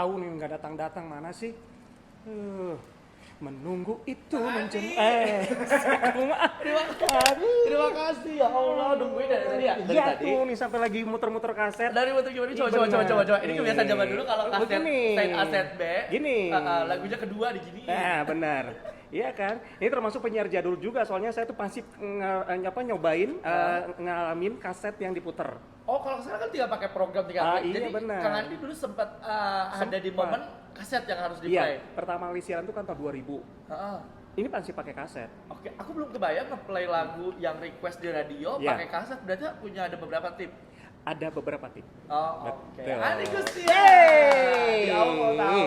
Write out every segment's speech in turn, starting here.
tahu nih nggak datang-datang, mana sih? Menunggu itu Terima kasih ya Allah, nungguin dari tadi ya. Dari Iya tadi. tuh nih sampai lagi muter-muter kaset. Dari waktu gimana? Coba. Ini kebiasaan zaman dulu kalau kaset Begini. side A side B. Gini. Lagunya kedua di gini. Nah, benar. Iya kan? Ini termasuk penyiar jadul juga, soalnya saya tuh pasti nyobain ngalamin kaset yang diputer. Oh, kalau sekarang kan tinggal pakai program tinggal play. Iya, Jadi benar. Kang Andi dulu sempat ada di momen kaset yang harus di play. Iya, pertama kali siaran tuh kan tahun 2000. Ini pasti pakai kaset. Oke, aku belum kebayang nge-play lagu yang request di radio Iya. pakai kaset. Berarti punya ada beberapa tip. Ada beberapa tip. Oh, oke. Betul. Andi Gusti. Yeay. Ya Allah tahu.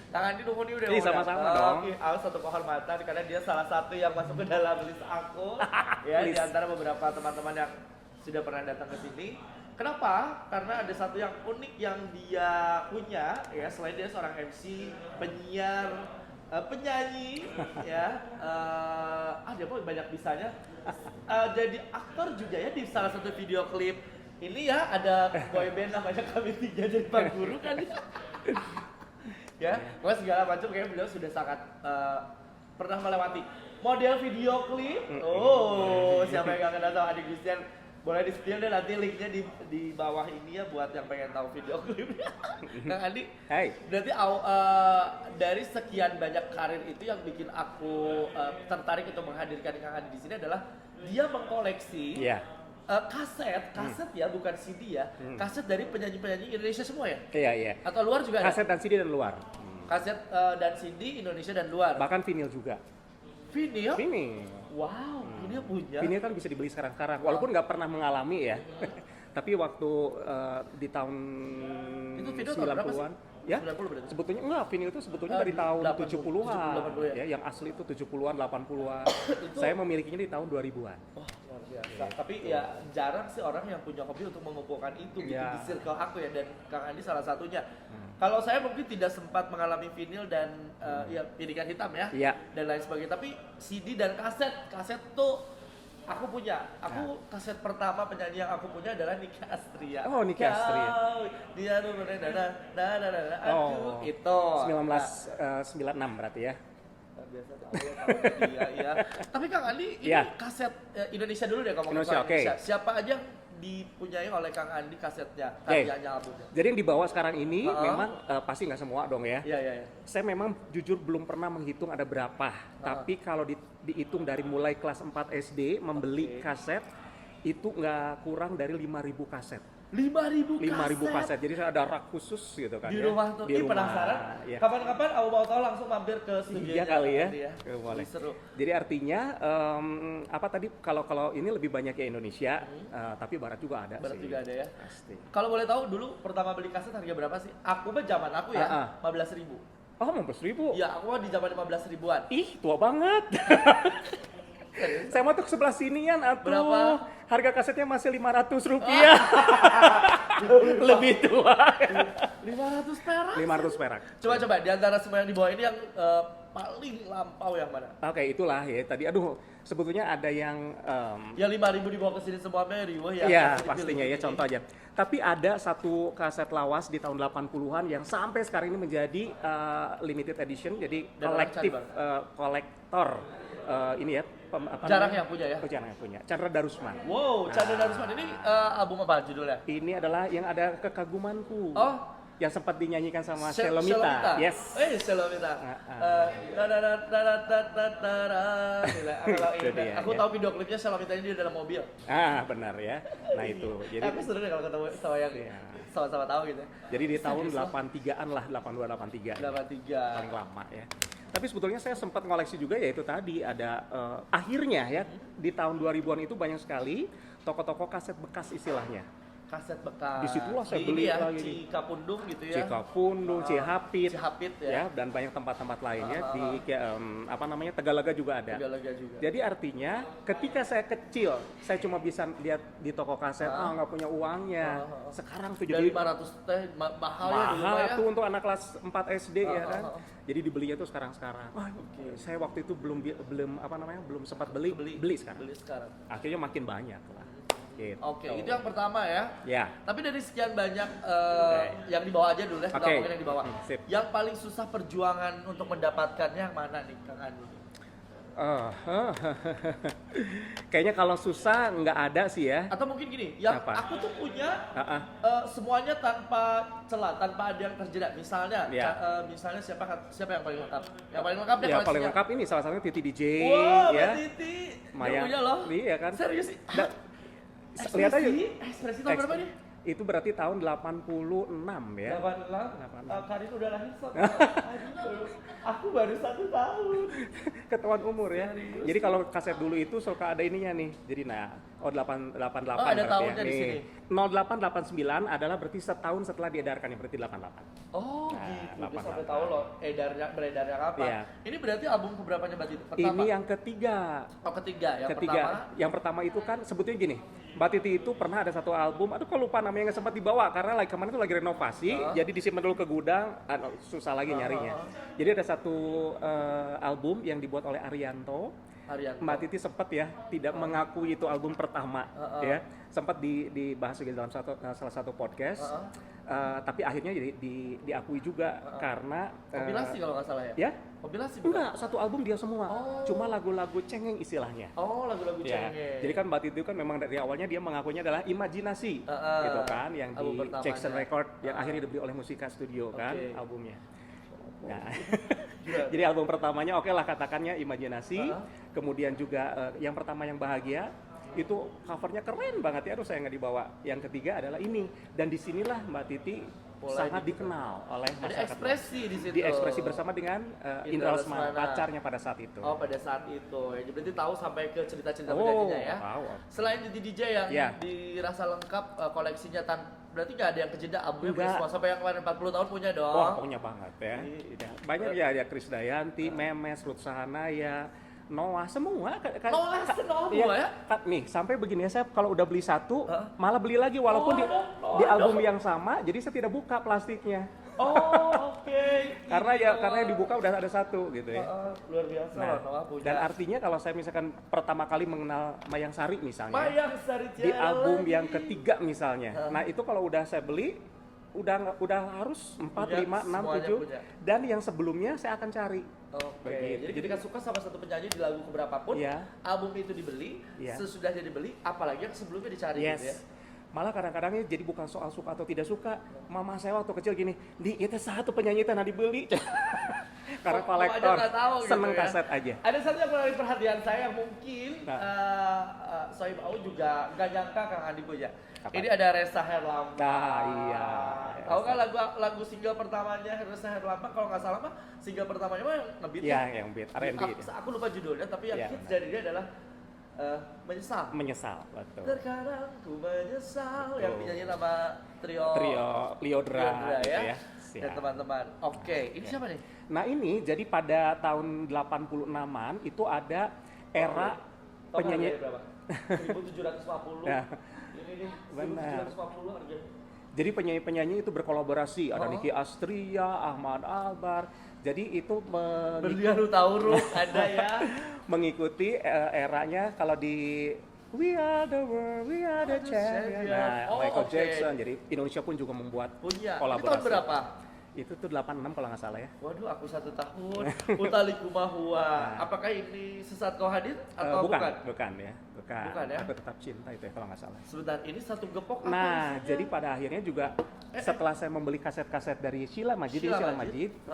Kang Andi nunggu nih udah. Ih, sama-sama dong. Oke, aku satu kehormatan karena dia salah satu yang masuk ke dalam list aku. Ya, di List. antara beberapa teman-teman yang sudah pernah datang ke sini. Kenapa? Karena ada satu yang unik yang dia punya, ya selain dia seorang MC, penyiar, penyanyi, ya, dia pun banyak bisanya. Jadi aktor juga ya di salah satu video klip ini ya ada boyband namanya Kami Tiga jadi Pak Guru kan ya, pokoknya segala macam kayaknya beliau sudah sangat pernah melewati model video klip. Oh, siapa yang gak kenal sama Adi Gustian boleh di spill deh nanti linknya di bawah ini ya buat yang pengen tahu video klipnya. Kang Andi, Hai. berarti dari sekian banyak karir itu yang bikin aku tertarik untuk menghadirkan Kang Andi di sini adalah dia mengkoleksi Iya. kaset ya, bukan CD ya, kaset dari penyanyi-penyanyi Indonesia semua ya? Iya. Atau luar juga ada? Kaset dan CD dan luar. Kaset dan CD Indonesia dan luar. Bahkan vinyl juga. Vinyl? Vinyl. Wow, vinyl punya. Vinyl kan bisa dibeli sekarang-sekarang. Walaupun nggak pernah mengalami ya. Tapi waktu di tahun Itu vinyl tahun berapa sih? 90-an. Ya, 90 berarti? sebetulnya enggak, vinyl itu sebetulnya dari Di tahun 80, 70-an. 80 ya? Yang asli itu 70-an, 80-an. Itu- Saya memilikinya di tahun 2000-an. Wah, luar biasa. Tapi ya jarang sih orang yang punya hobi untuk mengumpulkan itu gitu Ya. di circle aku ya, dan Kang Andi salah satunya. Kalau saya mungkin tidak sempat mengalami vinyl dan ya piringan hitam ya, Iya. dan lain sebagainya. Tapi CD dan kaset tuh aku punya. Kaset pertama penyanyi yang aku punya adalah Nicky Astria. Oh, Nicky Astria. Dia tuh aku Oh. itu 1996 berarti ya. biasa tahu dia ya. Tapi Kang Andi ini Iya. kaset Indonesia dulu deh ngomongin Indonesia, soal oke. Indonesia. Siapa aja yang dipunyai oleh Kang Andi kasetnya, Oke. karyanya, albumnya? Jadi yang dibawa sekarang ini Uh-uh. memang pasti nggak semua dong ya. Iya. Saya memang jujur belum pernah menghitung ada berapa. Tapi kalau dihitung dari mulai kelas 4 SD membeli kaset itu nggak kurang dari 5.000 kaset. 5.000 kaset. Jadi saya ada rak khusus gitu kan di ya. rumah tuh. Di Ih, rumah. penasaran. Ya. Kapan-kapan aku mau tahu langsung mampir ke studio. Iya kali ya. Boleh. Boleh. Seru. Jadi artinya apa tadi kalau ini lebih banyak ya Indonesia, tapi barat juga ada Barat sih. juga ada ya. Pasti. Kalau boleh tahu dulu pertama beli kaset harga berapa sih? Aku mah zaman aku ya, 15.000. Oh, 15.000. Iya, aku mah di zaman 15.000-an. Ih, tua banget. Saya mau tuh ke sebelah sinian atuh. Berapa? Harga kasetnya masih Rp500. Lebih tua. 500 perak. 500 perak. Coba di antara semua yang di bawah ini yang paling lampau yang mana? Oke, itulah ya. Tadi sebetulnya ada yang Yang 5.000 dibawa ke sini semua meriwah ya. iya, Kasih pastinya dipilih. ya, contoh aja. Tapi ada satu kaset lawas di tahun 80-an yang sampai sekarang ini menjadi limited edition, jadi Dan orang cari kolektif kolektor ini ya. Jarang yang punya ya? Jarang yang punya. Chandra Darusman. Wow, Chandra Darusman ini album apa judulnya? Ini adalah yang ada kekagumanku. Oh, Yang sempat dinyanyikan sama Shelomita. Shelomita. Yes. Shelomita. Itu dia, Aku ya. tahu video klipnya Shelomita ini di dalam mobil. Benar ya. Nah itu. Jadi Aku seru deh kalau ketemu sama yang Iya. sama-sama tahu gitu. jadi di tahun 83-an lah, 82 83. 83. Paling lama ya. Tapi sebetulnya saya sempat ngoleksi juga, yaitu tadi ada akhirnya ya di tahun 2000-an itu banyak sekali toko-toko kaset bekas istilahnya. Kaset bekas. Disitulah saya Di ini beli ya, lagi. Cikapundung gitu ya. Cikapundung, Cihapit, Cihapit ya. ya, dan banyak tempat-tempat lainnya di Tegalaga juga ada. Tegalaga juga. Jadi artinya ketika saya kecil, saya cuma bisa lihat di toko kaset, nggak punya uangnya. Sekarang tuh Dan jadi 500 teh mahal ya dulu mahal ya. tuh untuk anak kelas 4 SD ya kan. ah. Jadi dibelinya tuh sekarang-sekarang. Saya waktu itu belum sempat beli sekarang. Beli sekarang. Akhirnya makin banyak lah. Gitu. Oke, itu yang pertama ya. Ya. Tapi dari sekian banyak yang dibawa aja dulu ya, kita Oke. ngomongin yang dibawa. Sip. Yang paling susah perjuangan untuk mendapatkannya yang mana nih, Kang Andi? Kayaknya kalau susah nggak ada sih ya. Atau mungkin gini, yang Apa? aku tuh punya Ah, semuanya tanpa celah, tanpa ada yang terjeda. Misalnya, Ya. misalnya siapa yang paling lengkap? Yang paling lengkap deh Ya paling koleksinya. lengkap ini salah satunya Titi DJ Wah, ya. Mbak Titi. Maya. Dia punya loh. Iya kan. Serius sih? Da- Lihat aja. Ekspresi tahun berapa nih? Itu berarti tahun 86 ya. 86. Karin udah lahir sob. Aduh, aku baru 1 tahun. Ketahuan umur ya. Serius? Jadi kalau kaset dulu itu suka ada ininya nih. Jadi 88 Oh, ada berarti tahunnya di Nih, sini. 0889 adalah berarti setahun setelah diedarkannya, berarti 88. Oh, Nah, gitu. Dia 88. sampai tahu loh beredarnya kapan. Iya. Ini berarti album keberapanya Mbak Titi? Pertama. Ini yang ketiga. Oh, ketiga. Yang Ketiga. pertama. Yang pertama itu kan sebetulnya gini. Mbak Titi itu pernah ada satu album, aduh kok lupa namanya, nggak sempat dibawa karena kemarin itu lagi renovasi, jadi disimpan dulu ke gudang, susah lagi nyarinya. Jadi ada satu album yang dibuat oleh Arianto. Arianto. Mbak Titi sempat ya tidak mengakui itu album pertama, ya sempat dibahas juga dalam salah satu podcast, tapi akhirnya diakui juga karena Kompilasi kalau nggak salah ya? ya Kompilasi bukan? enggak, satu album dia semua, Oh. cuma lagu-lagu cengeng istilahnya. Oh, lagu-lagu Ya, cengeng. jadi kan Mbak Titi kan memang dari awalnya dia mengakunya adalah imajinasi, gitu kan, yang album di pertamanya. Jackson Record yang akhirnya dibeli oleh Musika Studio kan Oke. albumnya. Nah, Gila. jadi album pertamanya oke lah katakannya imajinasi, kemudian juga yang pertama yang bahagia itu covernya keren banget ya, aduh saya nggak dibawa. Yang ketiga adalah ini, dan disinilah Mbak Titi Mulai sangat dikenal oleh Ada masyarakat. ekspresi di situ. Diekspresi bersama dengan Indra Indra Lesmana, Lesmana. pacarnya pada saat itu. Oh, pada saat itu. Ya, berarti tahu sampai ke cerita-cerita Oh, penyanyinya ya. tahu. Selain di DJ yang Ya. dirasa lengkap koleksinya berarti nggak ada yang kejeda albumnya punya Enggak. semua sampai yang kemarin 40 tahun punya dong. Wah, punya banget ya. Iya. Banyak ya, ada Krisdayanti, Memes, Ruth Sahanaya, Noah, semua. Noah semua Iya, ya? nih, sampai begini ya, saya kalau udah beli satu, Hah? malah beli lagi walaupun Noah di album yang sama, jadi saya tidak buka plastiknya. Oh, oke. Karena Ini karena yang Noah. dibuka udah ada satu gitu ya. Luar biasa Nah, loh Noah punya. dan artinya kalau saya misalkan pertama kali mengenal Mayang Sari misalnya, Mayang Sari di Tiara album lagi. yang ketiga misalnya. Nah, itu kalau udah saya beli udah harus 4, Punya, 5, 6, semuanya 7 punya. dan yang sebelumnya saya akan cari. Oke, Begitu. jadi ketika suka sama satu penyanyi di lagu keberapapun, Iya. album itu dibeli, Iya. sesudahnya dibeli, apalagi yang sebelumnya dicari Yes. gitu ya. Malah kadang-kadangnya jadi bukan soal suka atau tidak suka. Mama saya waktu kecil gini, di itu satu penyanyi tanah dibeli. Karena Mama aja kolektor, nggak tahu gitu seneng ya. kaset aja. Ada satu yang menarik perhatian saya yang mungkin Nah. Sohib Au juga nggak nyangka Kang Andi punya. Apa? Ini ada Resa Herlambang. Nah, iya. Tahu kan lagu single pertamanya Resa Herlambang, kalau nggak salah mah single pertamanya mah yang ngebeat Iya, ya. yang beat R&B. Aku lupa judulnya, tapi yang Iya. hits dari dia adalah Menyesal. Menyesal, betul. Terkadang ku menyesal yang Betul. dinyanyi sama trio Liodra Liodra gitu ya. Siap. Dan teman-teman. Oke, ini siapa nih? Nah ini jadi pada tahun 86-an itu ada era Tahu penyanyi. harganya berapa? 1750. Ya. Ini nih, Benar. 1750 harganya. Jadi penyanyi-penyanyi itu berkolaborasi, ada Oh. Nicky Astria, Ahmad Albar. Jadi itu Berlian Taurus ada ya. mengikuti eranya kalau di We Are the World, We Are the Champion. Nah, Oh, Michael oke. Jackson. Jadi Indonesia pun juga membuat Punya. Ini kolaborasi. tahun berapa? Itu tuh 86 kalau nggak salah ya. Waduh, aku 1 tahun. Utaliku mahua. Apakah ini Sesat Kau Hadir atau bukan, bukan? bukan ya. Bukan. Bukan ya? Aku tetap cinta itu ya kalau nggak salah. Sebentar, ini satu gepok apa Nah, isinya? jadi pada akhirnya juga setelah saya membeli kaset-kaset dari Sheila Majid,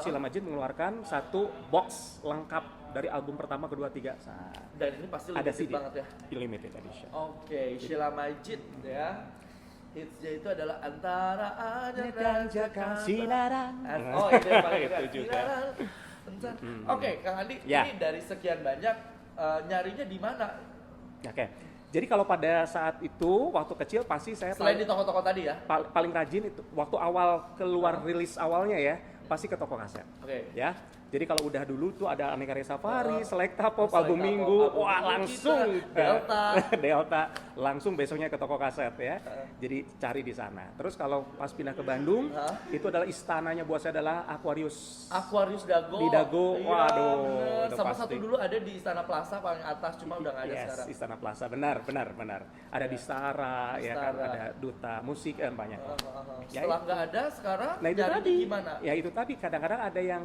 Sheila Majid mengeluarkan satu box lengkap dari album pertama, kedua, tiga. Nah, Dan ini pasti ada limited CD, banget ya. limited edition. Oke, Sheila Majid ya. Hitsnya itu adalah Antara Anyar Dan Jakarta Sinaran. Oh, itu yang paling Itu dekat. juga. Sinaran. Oke, Kang Andi, Ya. ini dari sekian banyak nyarinya di mana? Oke. Jadi kalau pada saat itu waktu kecil pasti saya Selain di toko-toko tadi ya. paling rajin itu waktu awal keluar rilis awalnya ya, pasti ke toko kaset. Oke. Ya. Jadi kalau udah dulu tuh ada Aneka Raya Safari, Selekta Pop, Selekta Album Pop, Minggu, Album wah Minggu langsung kita, Delta. Delta, langsung besoknya ke toko kaset ya. Jadi cari di sana. Terus kalau pas pindah ke Bandung, itu adalah istananya buat saya adalah Aquarius. Aquarius Dago. Di Dago, Iya, waduh, bener. udah Sama pasti. satu dulu ada di Istana Plaza paling atas, cuma udah nggak ada Yes, sekarang. Istana Plaza, benar. Ada di Stara, ya kan, Stara. ada Duta Musik kan banyak. Ya, Setelah nggak ada sekarang, Nah itu nyarinya tadi, gimana? ya itu tadi kadang-kadang ada yang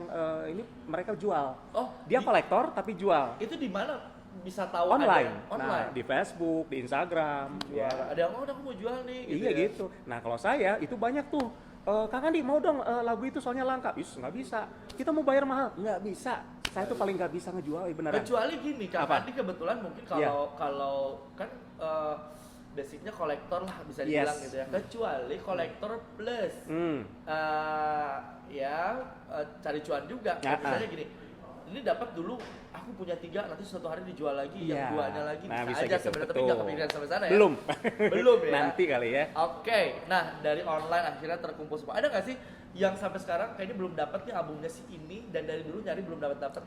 ini mereka jual. Oh, Dia kolektor tapi jual itu di mana bisa tahu online. ada? Online. Nah di Facebook, di Instagram, ya. Ada yang aku mau jual nih. Iya ya. gitu. Nah kalau saya itu banyak tuh. Kang Andi mau dong lagu itu soalnya langka. Nggak bisa. Kita mau bayar mahal. Nggak bisa. Saya tuh paling nggak bisa ngejual beneran. Kecuali gini, Kang Apa? Andi kebetulan mungkin Iya. kalau kan basicnya kolektor lah bisa dibilang Yes. gitu ya. Kecuali kolektor plus Hmm. cari cuan juga. Ya, Misalnya gini, ini dapat dulu aku punya 3, nanti suatu hari dijual lagi, Iya. yang duanya lagi Nah, bisa bisa aja gitu, sebenarnya, tapi betul. nggak kepikiran sampai sana ya. Belum. Belum ya. Nanti kali ya. Oke, nah dari online akhirnya terkumpul semua. Ada nggak sih yang sampai sekarang kayaknya belum dapat nih albumnya si ini, dan dari dulu nyari belum dapat?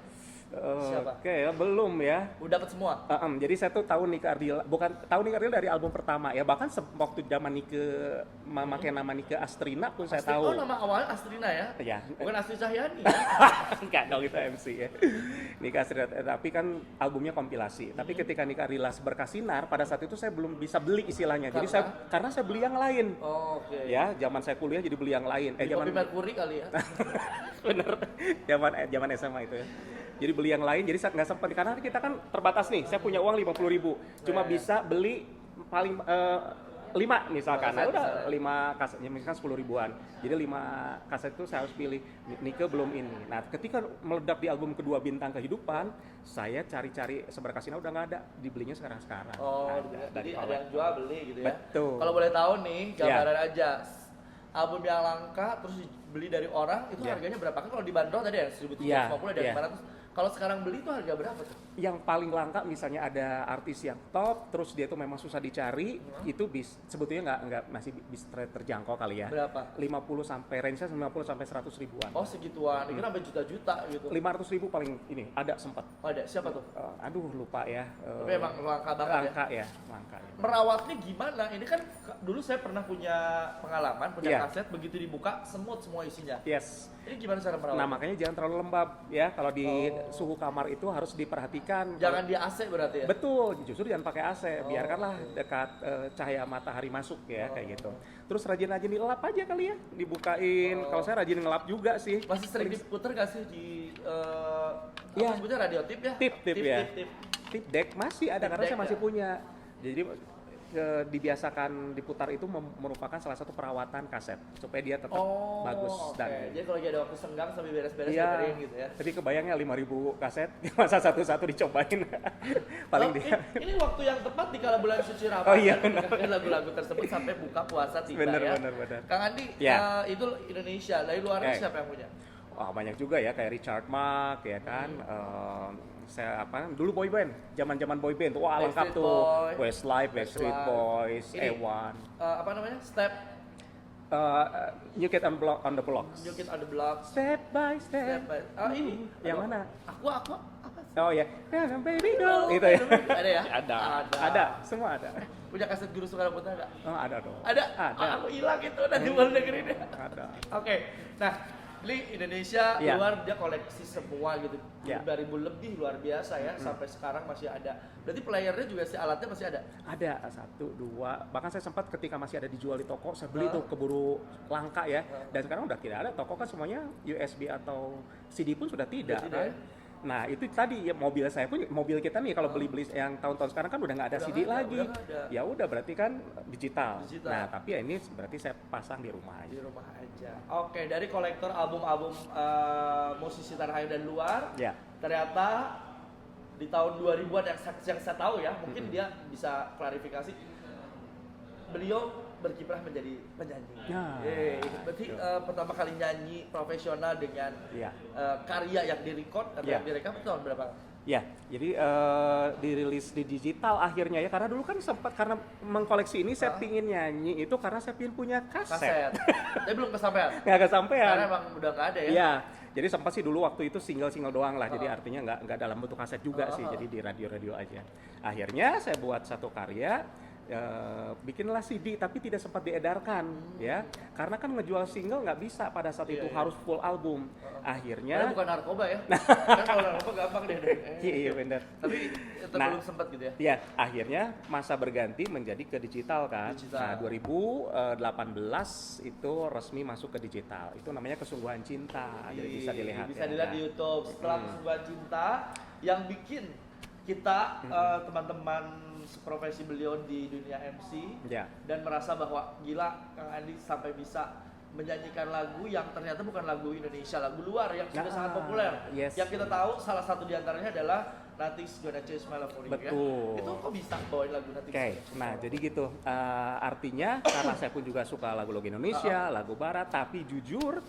Siapa? Oke, belum ya. Udah dapat semua? Jadi saya tuh tahu Nike Ardila, bukan tahu Nike Ardila dari album pertama ya, bahkan waktu zaman Nike memakai nama Nike Astrina pun saya tahu. Oh, nama awalnya Astrina ya? Ya. Bukan Astri Cahyani. Enggak dong, itu MC ya. Nike Astrina, tapi kan albumnya kompilasi. Tapi ketika Nike Ardila Berkasinar, pada saat itu saya belum bisa beli istilahnya. Jadi karena saya beli yang lain. Oh, oke. Ya, zaman saya kuliah jadi beli yang lain. Di Kopi Mercury kali ya? Bener, zaman SMA itu ya. Jadi beli yang lain, jadi saya nggak sempat karena kita kan terbatas nih. Saya punya uang 50.000, cuma bisa beli paling 5 misalkan. Nah, udah 5 kaset, ya misalkan 10 ribuan. Jadi 5 kaset itu saya harus pilih. Nike belum ini. Nah, ketika meledak di album kedua Bintang Kehidupan, saya cari-cari Seberkasina udah nggak ada, dibelinya sekarang. Oh, Ada, jadi ada yang jual beli gitu ya? Betul. Kalau boleh tahu nih, gambaran aja. Album yang langka terus dibeli dari orang itu harganya berapa? Kan kalau dibanderol tadi ya 1.750 ada 500. Kalau sekarang beli itu harga berapa tuh? Yang paling langka misalnya ada artis yang top, terus dia tuh memang susah dicari, itu sebetulnya nggak masih bisa terjangkau kali ya. Berapa? 50 sampai range-nya 50 sampai 100 ribuan. Oh segituan, ini sampai juta-juta gitu. 500 ribu paling ini ada sempat. Oh ada, siapa tuh? Aduh lupa ya. Tapi emang langka banget langka ya, langka ya. Merawatnya gimana? Ini kan dulu saya pernah punya pengalaman, punya Iya. kaset, begitu dibuka semut semua isinya. Yes. Ini gimana cara merawat? Nah makanya jangan terlalu lembab ya. Kalau di suhu kamar itu harus diperhatikan. Jangan di AC berarti ya? Betul, justru jangan pakai AC, biarkanlah dekat cahaya matahari masuk ya, kayak gitu. Terus rajin-rajin dilap aja kali ya, dibukain. Kalau saya rajin ngelap juga sih. Masih sering diputer gak sih di Iya. apa sebutnya radio tip ya? Tip ya. Tip. Tip deck masih ada Tip karena deck saya masih ya? punya. Jadi dibiasakan diputar itu merupakan salah satu perawatan kaset supaya dia tetap bagus oke. dan Jadi kalau lagi ada waktu senggang sambil beres-beres iya, benerin gitu ya. tapi kebayangnya 5.000 kaset masa satu-satu dicobain paling dia Ini waktu yang tepat di kala bulan suci Ramadan. Oh iya, Mendengarkan lagu-lagu tersebut sampai buka puasa tiba bener, ya. bener. Kang Andi, Ya. itu Indonesia. Dari luarnya Ya. siapa yang punya? Wah banyak juga ya kayak Richard Mark ya kan. Saya dulu boy band, zaman boy band tuh wah lengkap Backstreet tuh. Boy. Westlife, Backstreet Westlife. Boys, Ini, A1, apa namanya? Step, New Kid on the Block. New Kid on the Block. Step by step. Ini. Yang Aduh, mana? Aku apa? Oh ya, baby doll. Itu ya. Ada ya? Ada, semua ada. Punya kaset Guru Soekarno Putra nggak? Oh ada dong. Ada? Ada. Aku hilang itu, nanti baru dengerin ya. Ada. Oke, nah ini Indonesia Iya. luar dia koleksi semua gitu, Iya. 2.000 lebih luar biasa ya, sampai sekarang masih ada. Berarti playernya juga si alatnya masih ada. Ada 1, 2, bahkan saya sempat ketika masih ada dijual di toko, saya beli tuh keburu langka ya. Dan sekarang udah tidak ada, toko kan semuanya USB atau CD pun sudah tidak. Sudah tidak, Kan? Nah itu tadi ya mobil saya pun, mobil kita nih kalau beli yang tahun-tahun sekarang kan udah nggak ada Udah CD nggak ada, lagi. udah nggak ada. Ya udah berarti kan digital. Digital. Nah tapi ya ini berarti saya pasang di rumah aja. Di rumah aja. Oke, dari kolektor album-album musisi tanah air dan luar, Ya. ternyata di tahun 2000-an yang saya tahu ya, mungkin dia bisa klarifikasi. Beliau berkiprah menjadi penyanyi. Ya. Berarti pertama kali nyanyi profesional dengan Ya. karya yang direcord atau Ya. yang direkam itu tahun berapa? Ya, jadi dirilis di digital akhirnya ya, karena dulu kan sempat karena mengkoleksi ini saya pingin nyanyi itu karena saya pingin punya kaset. Kaset. Tapi belum kesampaian. Nggak kesampean. Karena emang udah nggak ada ya. Iya, Jadi sempat sih dulu waktu itu single doang lah, jadi artinya nggak dalam bentuk kaset juga sih, jadi di radio aja. Akhirnya saya buat satu karya, bikinlah CD tapi tidak sempat diedarkan ya, karena kan ngejual single nggak bisa pada saat itu, harus full album. Karena Akhirnya bukan narkoba ya. Kan kalau narkoba gampang deh. iya bener. Tapi itu Nah, belum sempat gitu ya. Ya, akhirnya masa berganti menjadi ke digital kan. Digital. Nah, 2018 itu resmi masuk ke digital. Itu namanya Kesungguhan Cinta. Jadi bisa dilihat. Bisa ya. dilihat di YouTube. Setelah Kesungguhan Cinta yang bikin kita teman-teman seprofesi beliau di dunia MC Ya. dan merasa bahwa gila Kang Andi sampai bisa menyanyikan lagu yang ternyata bukan lagu Indonesia, lagu luar yang sudah sangat populer. Yes. Yang kita tahu salah satu diantaranya adalah Nothing's Gonna Change My Love For You. Betul. Ya? Itu kok bisa bawain lagu Nothing's Oke, Gonna Change My nah Love For jadi gitu. Artinya karena saya pun juga suka lagu-lagu Indonesia, lagu Barat, tapi jujur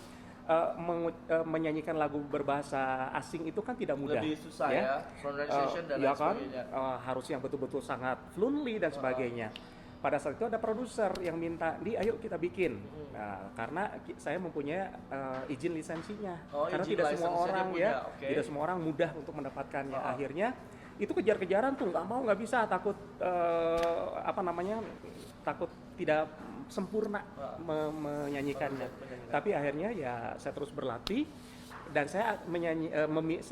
menyanyikan lagu berbahasa asing itu kan tidak mudah. Lebih susah ya, pronunciation dan ya lain kan, sebagainya. harus yang betul-betul sangat fluently dan sebagainya. Pada saat itu ada produser yang minta, ayo kita bikin. Nah, karena saya mempunyai izin lisensinya. Karena izin tidak semua lisensinya orang dia punya, ya, oke. tidak semua orang mudah untuk mendapatkannya. Akhirnya itu kejar-kejaran tuh, nggak bisa, takut takut tidak sempurna menyanyikannya. Tapi akhirnya ya saya terus berlatih dan saya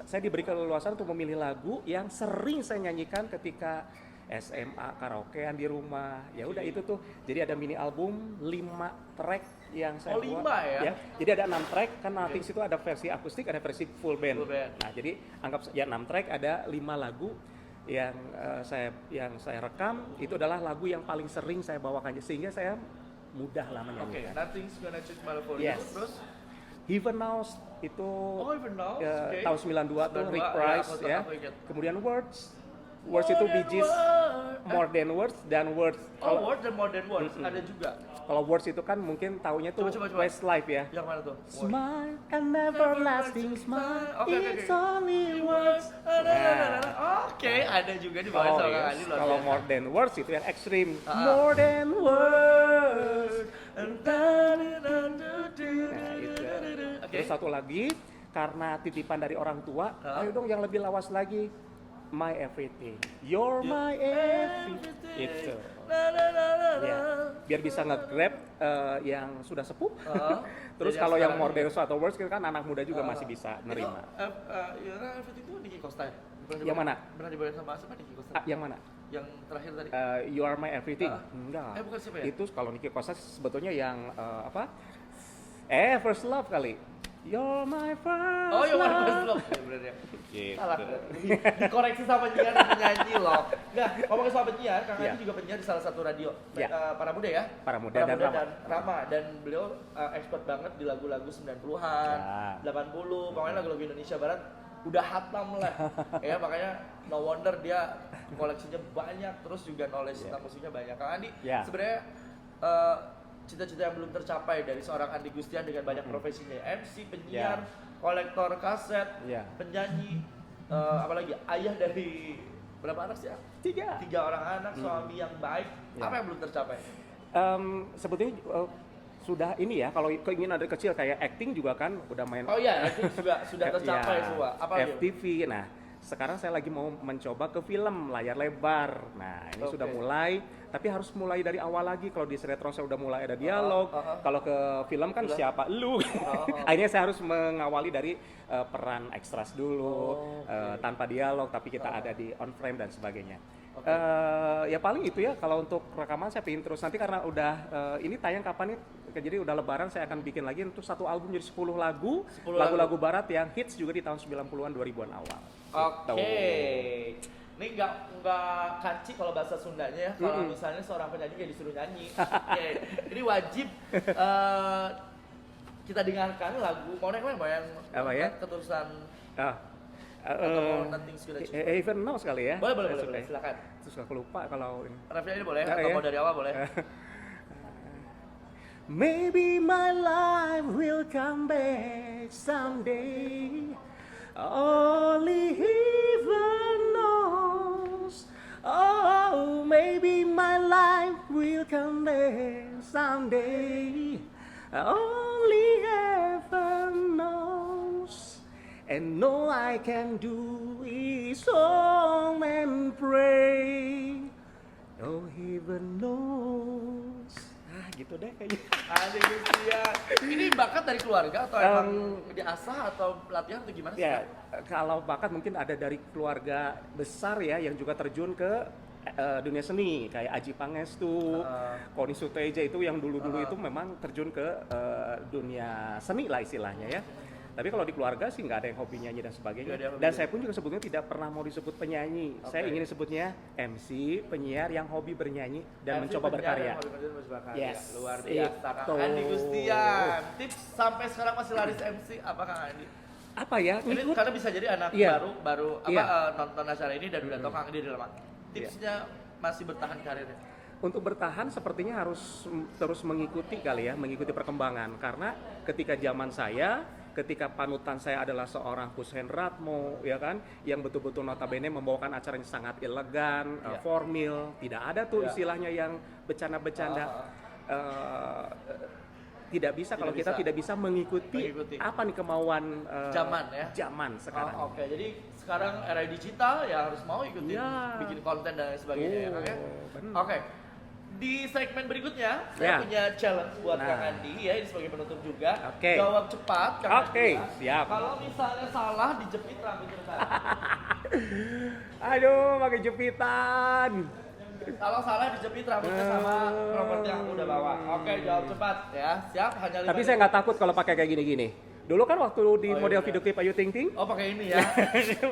saya diberi keleluasan untuk memilih lagu yang sering saya nyanyikan ketika SMA, karaokean di rumah. Ya udah itu tuh. Jadi ada mini album 5 track yang saya buat. 5 ya? Jadi ada 6 track, kan nanti situ ada versi akustik, ada versi full band. Nah, jadi anggap ya 6 track, ada 5 lagu yang saya rekam, itu adalah lagu yang paling sering saya bawakan sehingga saya mudah lah menyanyikan. Nothing's Gonna Change My Love For You. Yes. Terus Heaven Knows itu Heaven Knows, tahun 92 tuh, Rick Price ya. aku ingat. Kemudian Words itu Bee Gees, More Than Words dan Words. Words dan More Than Words ada juga. Kalau Words itu kan mungkin taunya tuh Coba. Westlife ya. Yang mana tuh? Smile and everlasting smile, Oke. it's only words. Oke, ada juga di bawah sama Kang Andi. Kalau More Than Words itu yang ekstrim. More Than Words. Nah, itu. Terus satu lagi, karena titipan dari orang tua, ayo dong yang lebih lawas lagi. My everything, you're my everything. Itu. Ya, biar bisa nge-grab yang sudah sepuh. Terus kalau yang More Than Words atau Words kan anak muda juga masih bisa nerima. You're Everything itu Nicky Costa ya? Yang mana? Pernah dibawain sama siapa Nicky Costa? Yang mana? Yang terakhir tadi. You Are My Everything. Enggak. Bukan siapa ya? Itu kalau Nicky Costa sebetulnya yang First Love kali. You're my first Oh, You're My love. First Love. Ya, bener ya. Gitu. Salah. Dikoreksi sama penyiar dan penyanyi loh. Nggak, ngomongin soal penyiar, Kang Andi juga penyiar di salah satu radio. Para Muda ya? Para Muda dan Rama. Dan beliau expert banget di lagu-lagu 90-an, 80, pokoknya lagu-lagu Indonesia Barat udah hatam lah. Ya, makanya no wonder dia koleksinya banyak, terus juga knowledge tentang musiknya banyak. Kang Andi, sebenarnya cita-cita yang belum tercapai dari seorang Andi Gustian dengan banyak profesinya, MC, penyiar, kolektor kaset, penyanyi, apalagi ayah dari berapa anak sih ya? 3 orang anak, suami yang baik. Apa yang belum tercapai? Sebetulnya sudah ini ya, kalau keinginan dari kecil kayak acting juga kan udah main. Oh iya, acting juga sudah tercapai semua. Apa FTV. Nah, sekarang saya lagi mau mencoba ke film layar lebar. Nah, ini sudah mulai, tapi harus mulai dari awal lagi. Kalau di sinetron saya udah mulai ada dialog. Kalau ke film kan siapa lu? Akhirnya saya harus mengawali dari peran ekstras dulu, tanpa dialog, tapi kita ada di on frame dan sebagainya. Ya paling itu ya. Kalau untuk rekaman saya pengen terus nanti karena udah ini tayang kapan nih? Jadi udah lebaran saya akan bikin lagi untuk satu album jadi 10 lagu-lagu barat yang hits juga di tahun 90-an 2000-an awal. Oke. Ini nggak kaci kalau bahasa Sundanya ya. Kalau misalnya seorang penyanyi kayak disuruh nyanyi. Ini wajib kita dengarkan lagu. Mau yang apa ya? Keturusan atau Nothing's Gonna Change My Love For You. Even Now sekali ya. Boleh, silakan. Terus aku lupa kalau ini. Refnya ini boleh atau mau dari awal boleh. Maybe my life will come back someday. Only heaven knows. Oh, maybe my life will come back someday. Only heaven knows. And all I can do is home and pray. No heaven knows. Ah, gitu deh kayaknya. Andi Gustian. Ini bakat dari keluarga atau emang diasah atau latihan atau gimana sih? Ya, kalau bakat mungkin ada dari keluarga besar ya yang juga terjun ke dunia seni kayak Aji Pangestu, Koni Suteja itu yang dulu-dulu itu memang terjun ke dunia seni lah istilahnya ya. Tapi kalau di keluarga sih nggak ada yang hobi nyanyi dan sebagainya. Dan saya pun juga sebetulnya tidak pernah mau disebut penyanyi. Saya ingin disebutnya MC, penyiar yang hobi bernyanyi dan MC mencoba penyiar berkarya. yang hobi berkarya. Yes, Luar biasa Kang itu. Andi Gustian. Tips sampai sekarang masih laris MC apa Kang Andi? Apa ya? Ini Ngikut. karena bisa jadi anak Iya. baru Iya. nonton acara ini dan udah tahu Kang Andi di dalam. Tipsnya masih bertahan karirnya. Untuk bertahan sepertinya harus terus mengikuti kali ya, mengikuti perkembangan. Karena ketika zaman saya, ketika panutan saya adalah seorang Hussein Ratmo, ya kan, yang betul-betul notabene membawakan acaranya sangat elegan, formal, tidak ada tuh istilahnya yang bercanda-bercanda. Tidak bisa kalau kita tidak bisa mengikuti apa nih kemauan zaman sekarang. Oke, jadi sekarang era digital ya harus mau ikutin bikin konten dan sebagainya ya Kang ya. Oke. Di segmen berikutnya saya punya challenge buat Kang Andi ya, ini sebagai penutup juga. Jawab cepat Kang Andi. Siap. Kalau misalnya salah dijepit rambut kita. Aduh, pakai jepitan. Kalau salah dijepit rambutnya sama properti yang aku udah bawa. Oke, jawab cepat ya. Siap, hanya 5 Tapi saya nggak takut kalau pakai kayak gini-gini. Dulu kan waktu di model video klip Ayu Ting Ting. Oh, pakai ini ya.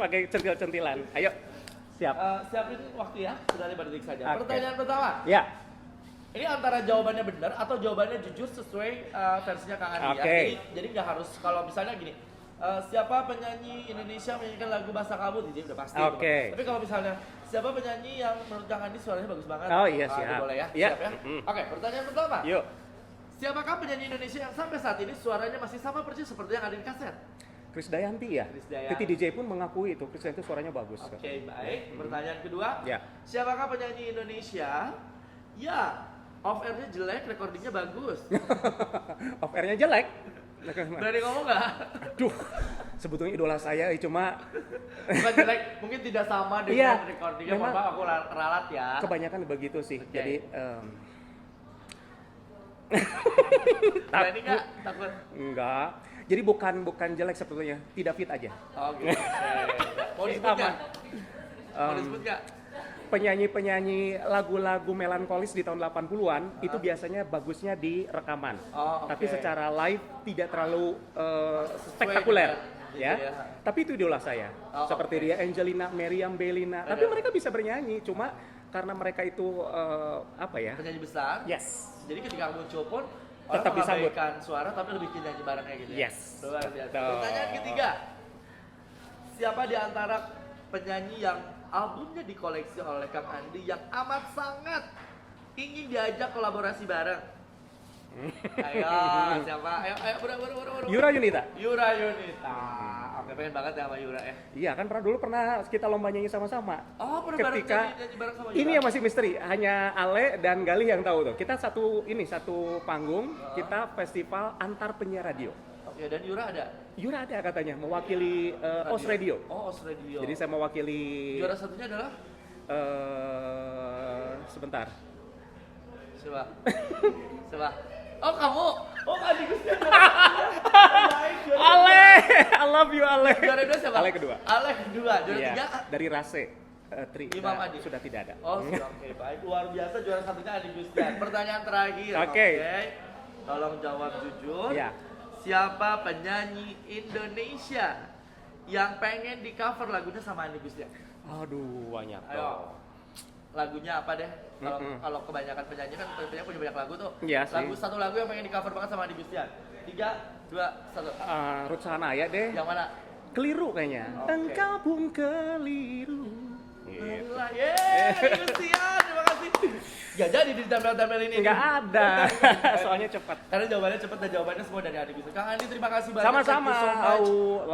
Pakai centil-centilan. Ayo. Siap. Siapin waktu ya. Sudah 5 detik saja. Okay. Pertanyaan pertama. Ya. Ini antara jawabannya benar atau jawabannya jujur sesuai versinya Kang Andi ya. Jadi nggak harus kalau misalnya gini. Siapa penyanyi Indonesia menyanyikan lagu Bahasa Kabut? Jadi udah pasti. Tapi kalau misalnya siapa penyanyi yang menurut Kang Andi suaranya bagus banget? Oh iya, siap. Boleh ya? Iya. Siap ya? Oke, pertanyaan pertama. Yuk. Siapakah penyanyi Indonesia yang sampai saat ini suaranya masih sama persis seperti yang ada di kaset? Krisdayanti ya. Titi DJ pun mengakui itu Krisdayanti suaranya bagus. Oke, baik. Pertanyaan kedua. Ya. Siapakah penyanyi Indonesia? Ya, off airnya jelek, recordingnya bagus. Off airnya jelek. Berani ngomong nggak? Aduh, sebetulnya idola saya cuma bukan jelek, mungkin tidak sama dengan recordingnya. Bapak aku ralat ya. Kebanyakan begitu sih. Jadi berani nggak? Takut? Enggak. Jadi bukan jelek sebetulnya, tidak fit aja. Oh gitu. Mau disebut nggak? Mau disebut nggak? Penyanyi-penyanyi lagu-lagu melankolis di tahun 80-an itu biasanya bagusnya di rekaman. Tapi secara live tidak terlalu spektakuler. Ya. Tapi itu idola saya. Seperti dia Angelina, Meriam Bellina. Tapi mereka bisa bernyanyi, cuma karena mereka itu penyanyi besar. Yes. Jadi ketika muncul pun tetap bisa mengabaikan suara tapi lebih nyanyi bareng kayak gitu. Yes. Luar biasa. Pertanyaan ketiga. Siapa di antara penyanyi yang albumnya dikoleksi oleh Kang Andi yang amat sangat ingin diajak kolaborasi bareng? Ayo, siapa? Ayo, buru. Yura Yunita. Yura Yunita. Oke, pengen banget ya sama Yura ya. Iya kan pernah kita lomba nyanyi sama-sama. Oh, pernah ketika nyanyi bareng sama Yura. Ini yang masih misteri, hanya Ale dan Galih yang tahu tuh. Kita satu panggung, kita festival antar penyiar radio. Oke, dan Yura ada? Yura ada katanya, mewakili OS Radio. Oh, OS Radio. Jadi saya mewakili. Juara satunya adalah? Sebentar. Coba. Oh, kamu? Oh, Andi Gustian. Ale, I love you Ale. Juara 2 siapa? Ale kedua. Juara 3? Dari Rase. Imam Adi sudah tidak ada. Oh, oke, baik. Luar biasa juara satunya Andi Gustian. Pertanyaan terakhir. Oke. Tolong jawab jujur. Ya. Siapa penyanyi Indonesia yang pengen di cover lagunya sama Andi Gustian? Aduh, banyak. Ayo. Lagunya apa deh? Kalau kebanyakan penyanyi kan punya banyak lagu tuh. Iya sih. Satu lagu yang pengen di cover banget sama Andi Gustian. 3, 2, 1. Ruth Sahanaya deh. Yang mana? Keliru kayaknya. Engkau pun keliru. Gitu. Yeay, Gustian, terima kasih. Gak jadi di tempel-tempel ini. Nggak ada, soalnya cepat. Karena jawabannya cepat dan jawabannya semua dari Andi Gustian. Kang Andi, terima kasih banyak. Sama-sama.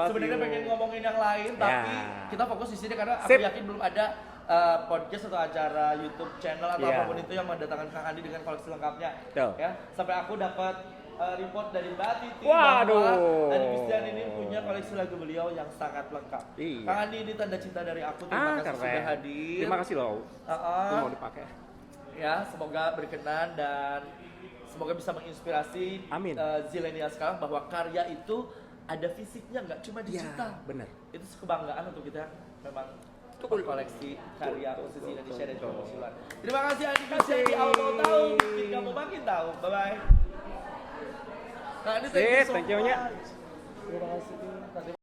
Sebenarnya pengen ngomongin yang lain, tapi kita fokus di sini karena aku yakin belum ada podcast atau acara YouTube channel atau apapun itu yang mendatangkan Kang Andi dengan koleksi lengkapnya. Ya, sampai aku dapat report dari Mbak Titi Waduh. bahwa Andi Christian ini punya koleksi lagu beliau yang sangat lengkap. Iya. Kang Andi, ini tanda cinta dari aku. Terima kasih keren. sudah hadir. Terima kasih loh. Ini mau dipakai. Ya, semoga berkenan dan semoga bisa menginspirasi Amin. zilenial sekarang bahwa karya itu ada fisiknya, nggak cuma digital. Ya, bener. Itu kebanggaan untuk kita memang koleksi karya musisi Indonesia dan juga musisi luar. Terima kasih Andi Christian di awal tahun, bikin kamu makin tahu. Bye bye. Nah, ini Sip, thank you-nya. Terima kasih.